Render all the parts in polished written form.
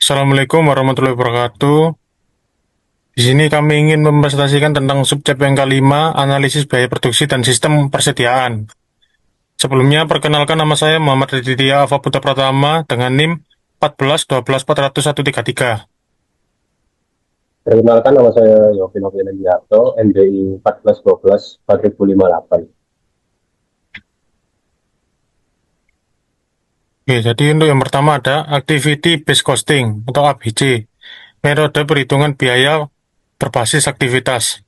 Assalamualaikum warahmatullahi wabarakatuh. Di sini kami ingin mempresentasikan tentang subjek yang kelima, analisis biaya produksi dan sistem persediaan. Sebelumnya, perkenalkan nama saya Muhammad Raditya Alfa Putra Pratama dengan NIM 141240133. Perkenalkan nama saya Yofi Novianandiarto, NDI 1412-4058. Oke, jadi untuk yang pertama ada Activity Based Costing atau ABC, metode perhitungan biaya berbasis aktivitas.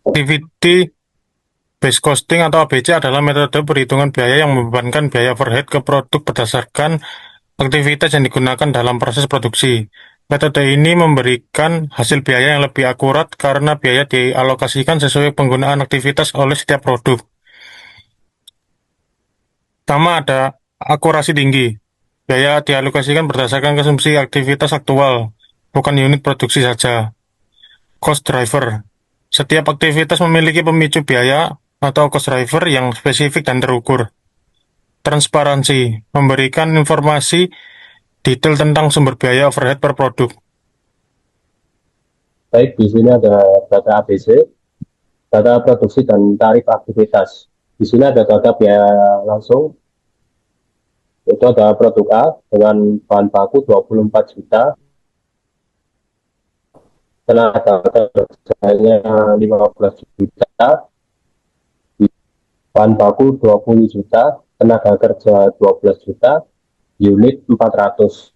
Activity Based Costing atau ABC adalah metode perhitungan biaya yang membebankan biaya overhead ke produk berdasarkan aktivitas yang digunakan dalam proses produksi. Metode ini memberikan hasil biaya yang lebih akurat karena biaya dialokasikan sesuai penggunaan aktivitas oleh setiap produk. Pertama ada akurasi tinggi. Biaya dialokasikan berdasarkan konsumsi aktivitas aktual, bukan unit produksi saja. Cost driver. Setiap aktivitas memiliki pemicu biaya atau cost driver yang spesifik dan terukur. Transparansi. Memberikan informasi detail tentang sumber biaya overhead per produk. Baik, di sini ada data ABC, data produksi dan tarif aktivitas. Di sini ada data biaya langsung, itu ada produk A dengan bahan baku 24 juta, tenaga kerjanya 15 juta, bahan baku 20 juta, tenaga kerja 12 juta, unit 400.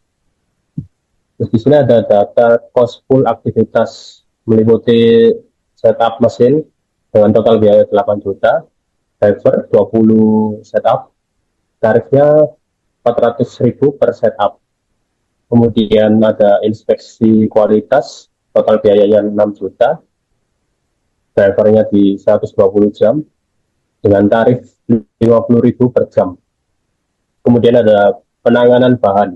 Terus di sini ada data cost full aktivitas meliputi setup mesin dengan total biaya 8 juta, driver 20 setup, tarifnya 400.000 per setup. Kemudian ada inspeksi kualitas, total biayanya 6 juta, drivernya di 120 jam dengan tarif 50.000 per jam. Kemudian ada penanganan bahan,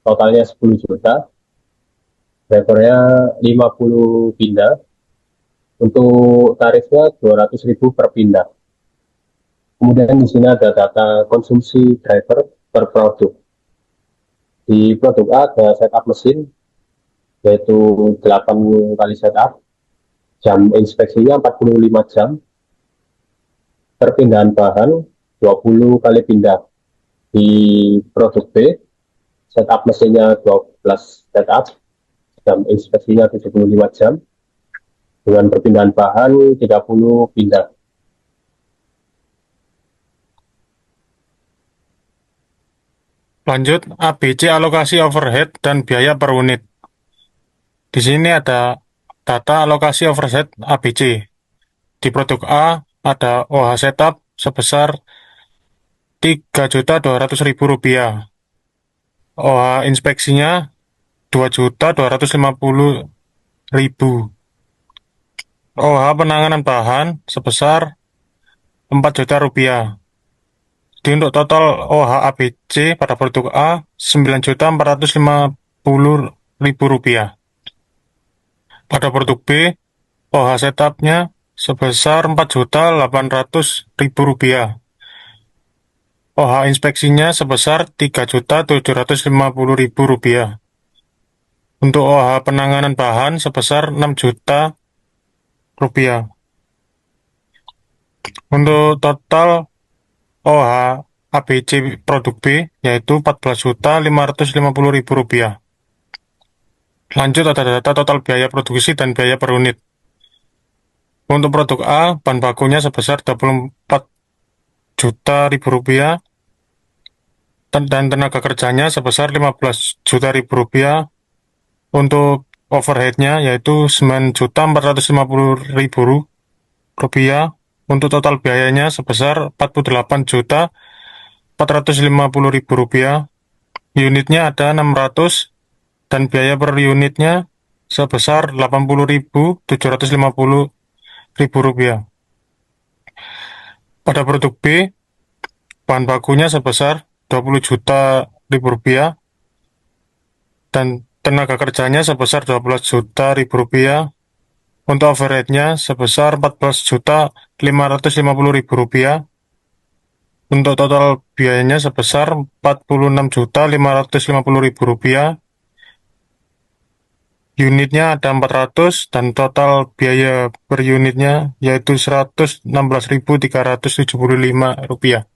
totalnya 10 juta, drivernya 50 pindah, untuk tarifnya 200.000 per pindah. Kemudian di sini ada data konsumsi driver per produk. Di produk A ada setup mesin, yaitu 8 kali setup, jam inspeksinya 45 jam, perpindahan bahan 20 kali pindah. Di produk B, setup mesinnya 12 setup, jam inspeksinya 75 jam, dengan perpindahan bahan 30 pindah. Lanjut, ABC alokasi overhead dan biaya per unit. Di sini ada data alokasi overhead ABC. Di produk A ada OH setup sebesar Rp3.200.000. OH inspeksinya Rp2.250.000. OH penanganan bahan sebesar Rp4.000.000. Jadi untuk total OH ABC pada produk A Rp9.450.000. Pada produk B, OH setupnya sebesar Rp4.800.000. OH inspeksinya sebesar Rp3.750.000. Untuk OH penanganan bahan sebesar Rp6 juta. Untuk total OH ABC produk B yaitu Rp14.550.000. Lanjut ada data total biaya produksi dan biaya per unit. Untuk produk A, bahan bakunya sebesar Rp24 juta dan tenaga kerjanya sebesar Rp15 juta. Untuk overheadnya yaitu Rp9.450.000. Untuk total biayanya sebesar Rp48.450.000. Unitnya ada 600 dan biaya per unitnya sebesar Rp80.750.000. Pada produk B, bahan bakunya sebesar Rp20 juta dan tenaga kerjanya sebesar Rp12 juta. Untuk overheadnya sebesar Rp14.550.000. Untuk total biayanya sebesar Rp46.550.000. Unitnya ada 400 dan total biaya per unitnya yaitu Rp116.375.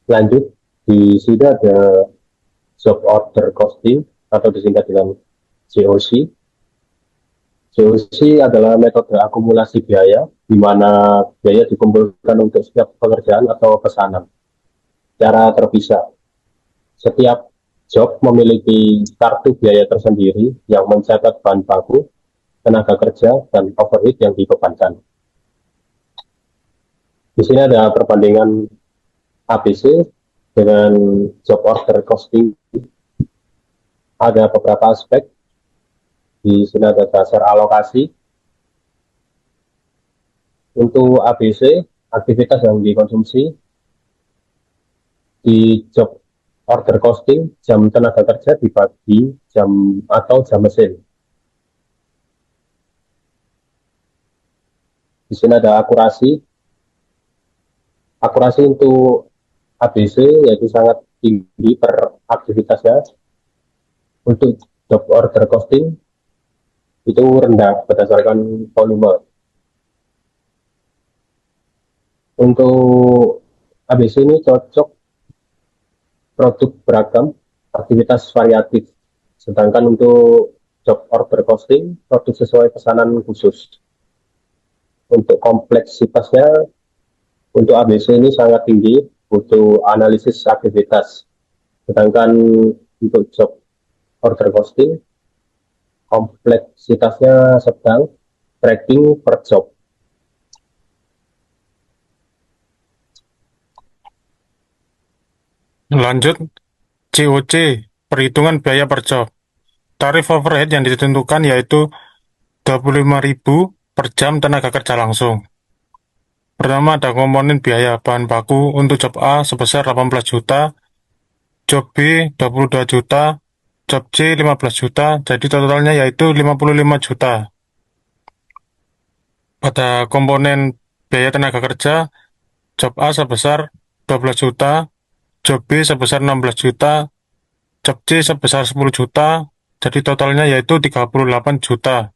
Lanjut, di sini ada job order costing atau disingkat dengan JOC. JOC adalah metode akumulasi biaya, di mana biaya dikumpulkan untuk setiap pekerjaan atau pesanan secara terpisah. Setiap job memiliki kartu biaya tersendiri yang mencatat bahan baku, tenaga kerja, dan overhead yang dibebankan. Di sini ada perbandingan ABC dengan job order costing. Ada beberapa aspek. Di sini ada dasar alokasi. Untuk ABC, aktivitas yang dikonsumsi di job order costing, jam tenaga kerja dibagi jam atau jam mesin. Di sini ada akurasi. Akurasi untuk ABC yaitu sangat tinggi per aktivitasnya. Untuk job order costing itu rendah berdasarkan volume. Untuk ABC ini cocok produk beragam, aktivitas variatif. Sedangkan untuk job order costing, produk sesuai pesanan khusus. Untuk kompleksitasnya, untuk ABC ini sangat tinggi, butuh analisis aktivitas. Sedangkan untuk job order costing, kompleksitasnya sedang, tracking per job. Lanjut, COC, perhitungan biaya per job. Tarif overhead yang ditentukan yaitu 25.000 per jam tenaga kerja langsung. Pertama ada komponen biaya bahan baku untuk job A sebesar 18 juta, job B 22 juta, job C 15 juta, jadi totalnya yaitu 55 juta. Pada komponen biaya tenaga kerja, job A sebesar 12 juta, job B sebesar 16 juta, job C sebesar 10 juta, jadi totalnya yaitu 38 juta.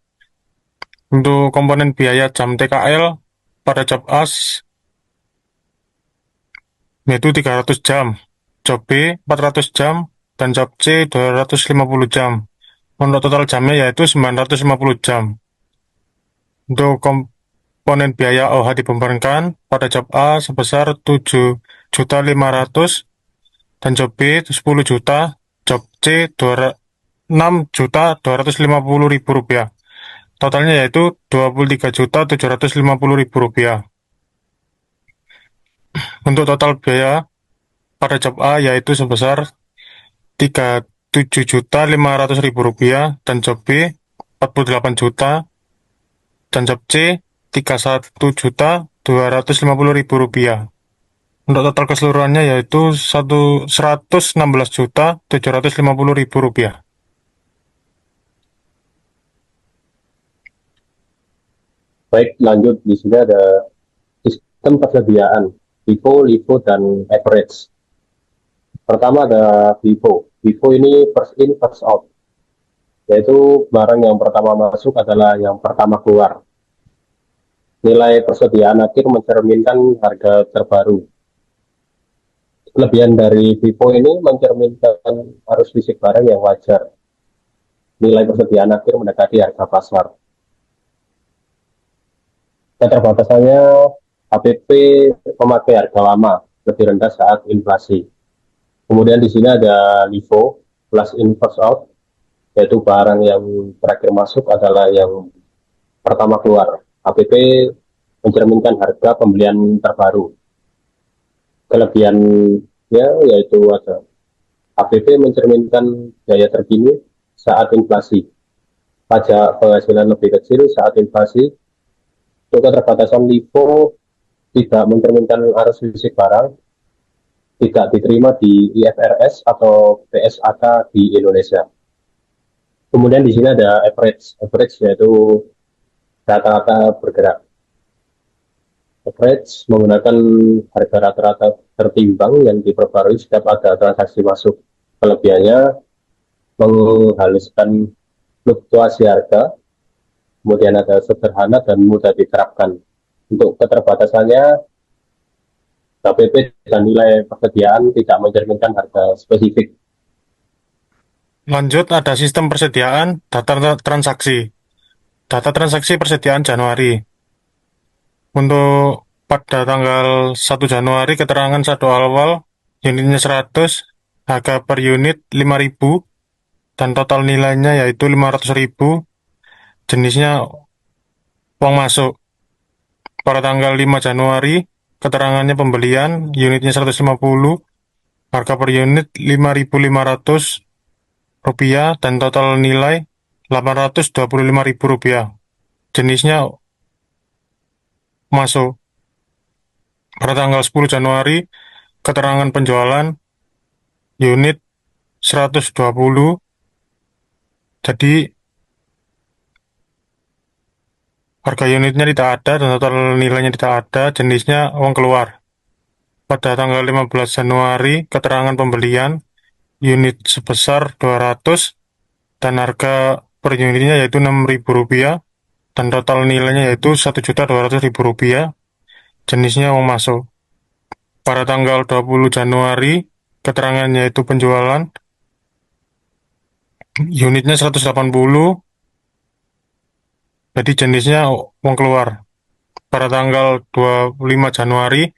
Untuk komponen biaya jam TKL pada job A yaitu 300 jam, job B 400 jam, dan job C 250 jam. Untuk total jamnya yaitu 950 jam. Untuk komponen biaya OH dibebankan pada job A sebesar 7.500.000 dan job B 10 juta, job C 6.250.000 rupiah. Totalnya yaitu 23.750.000 rupiah. Untuk total biaya pada job A yaitu sebesar 37.500.000 rupiah dan job B 48 juta dan job C 31.250.000 rupiah. Untuk total keseluruhannya yaitu 116.750.000 rupiah. Baik, lanjut. Di sini ada sistem persediaan, FIFO, LIFO, dan average. Pertama ada FIFO. FIFO ini first in, first out. Yaitu barang yang pertama masuk adalah yang pertama keluar. Nilai persediaan akhir mencerminkan harga terbaru. Kelebihan dari FIFO ini mencerminkan arus fisik barang yang wajar. Nilai persediaan akhir mendekati harga pasar. Keterbatasannya, HPP memakai harga lama, lebih rendah saat inflasi. Kemudian di sini ada LIFO, plus in first out, yaitu barang yang terakhir masuk adalah yang pertama keluar. HPP mencerminkan harga pembelian terbaru. Kelebihannya yaitu ada HPP mencerminkan biaya terkini saat inflasi. Pajak penghasilan lebih kecil saat inflasi. Untuk keterbatasan LIFO tidak mencerminkan arus fisik barang, tidak diterima di IFRS atau PSAK di Indonesia. Kemudian di sini ada average. Average yaitu rata-rata bergerak. Average menggunakan harga rata-rata tertimbang yang diperbarui setiap ada transaksi masuk. Kelebihannya menghaluskan fluktuasi harga, kemudian ada sederhana dan mudah diterapkan. Untuk keterbatasannya, KPP dan nilai persediaan tidak mencerminkan harga spesifik. Lanjut, ada sistem persediaan data transaksi. Data transaksi persediaan Januari. Untuk pada tanggal 1 Januari, keterangan saldo awal unitnya 100, harga per unit 5.000, dan total nilainya yaitu 500.000, jenisnya uang masuk. Pada tanggal 5 Januari, keterangannya pembelian unitnya 150, harga per unit 5.500 rupiah, dan total nilai 825.000 rupiah, jenisnya masuk. Pada tanggal 10 Januari, keterangan penjualan unit 120, jadi harga unitnya tidak ada dan total nilainya tidak ada, jenisnya uang keluar. Pada tanggal 15 Januari, keterangan pembelian unit sebesar 200 dan harga per unitnya yaitu 6.000 rupiah dan total nilainya yaitu 1.200.000 rupiah, jenisnya uang masuk. Pada tanggal 20 Januari, keterangannya yaitu penjualan unitnya 180, jadi jenisnya uang keluar. Pada tanggal 25 Januari,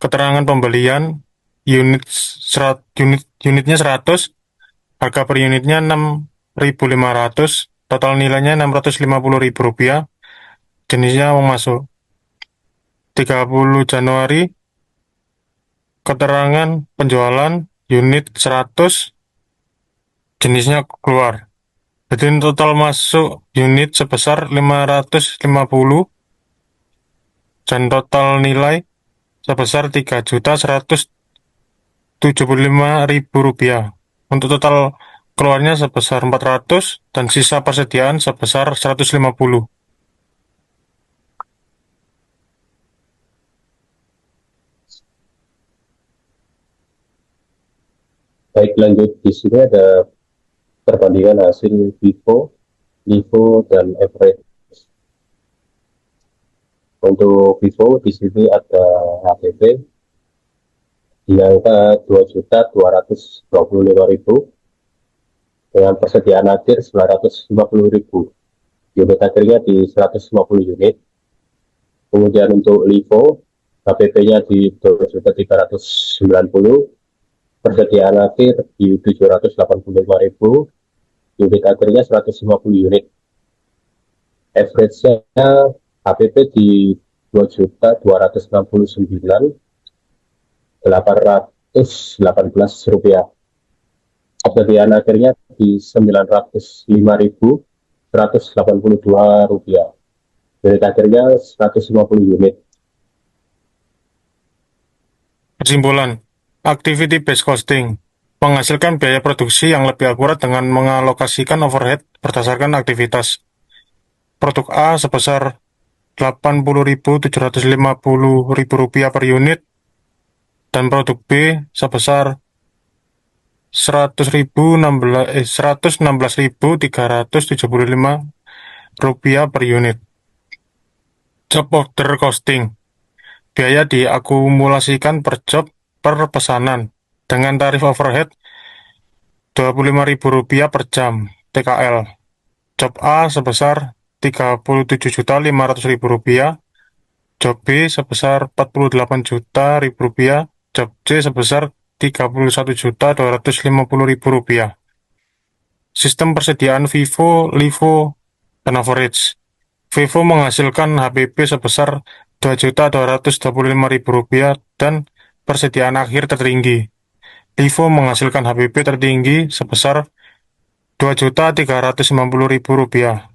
keterangan pembelian unitnya 100, harga per unitnya 6.500, total nilainya 650.000 rupiah, jenisnya uang masuk. 30 Januari, keterangan penjualan unit 100, jenisnya keluar. Jadi total masuk unit sebesar 550 dan total nilai sebesar 3.175.000 rupiah. Untuk total keluarnya sebesar 400 dan sisa persediaan sebesar 150. Baik, lanjut di sini ada perbandingan hasil FIFO, LIFO, dan average. Untuk FIFO di sini ada HPP di angka 2.225.000 dengan persediaan akhir 950.000. Unit akhirnya di 150 unit. Kemudian untuk LIFO, HPP-nya di 2.390, persediaan akhir di 785.000, unit akhirnya 150 unit. Average-nya HPP di 2.269.818 rupiah. Persediaan akhirnya di 905.182 rupiah. Unit akhirnya 150 unit. Kesimpulan, activity based costing menghasilkan biaya produksi yang lebih akurat dengan mengalokasikan overhead berdasarkan aktivitas. Produk A sebesar Rp80.750.000 per unit dan produk B sebesar Rp116.375 per unit. Job order costing, biaya diakumulasikan per job per pesanan dengan tarif overhead Rp25.000 per jam TKL. Job A sebesar Rp37.500.000, job B sebesar Rp48.000.000, job C sebesar Rp31.250.000. Sistem persediaan FIFO, LIFO, dan average. FIFO menghasilkan HPP sebesar Rp2.225.000 dan persediaan akhir tertinggi. LIFO menghasilkan HPP tertinggi sebesar Rp2.350.000.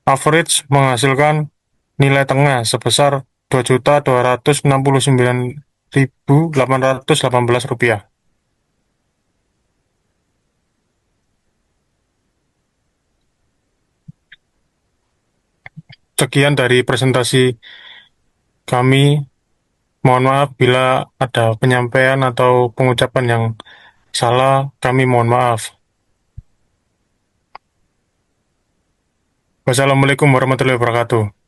Average menghasilkan nilai tengah sebesar Rp2.269.818. Sekian dari presentasi kami. Mohon maaf bila ada penyampaian atau pengucapan yang salah, kami mohon maaf. Wassalamualaikum warahmatullahi wabarakatuh.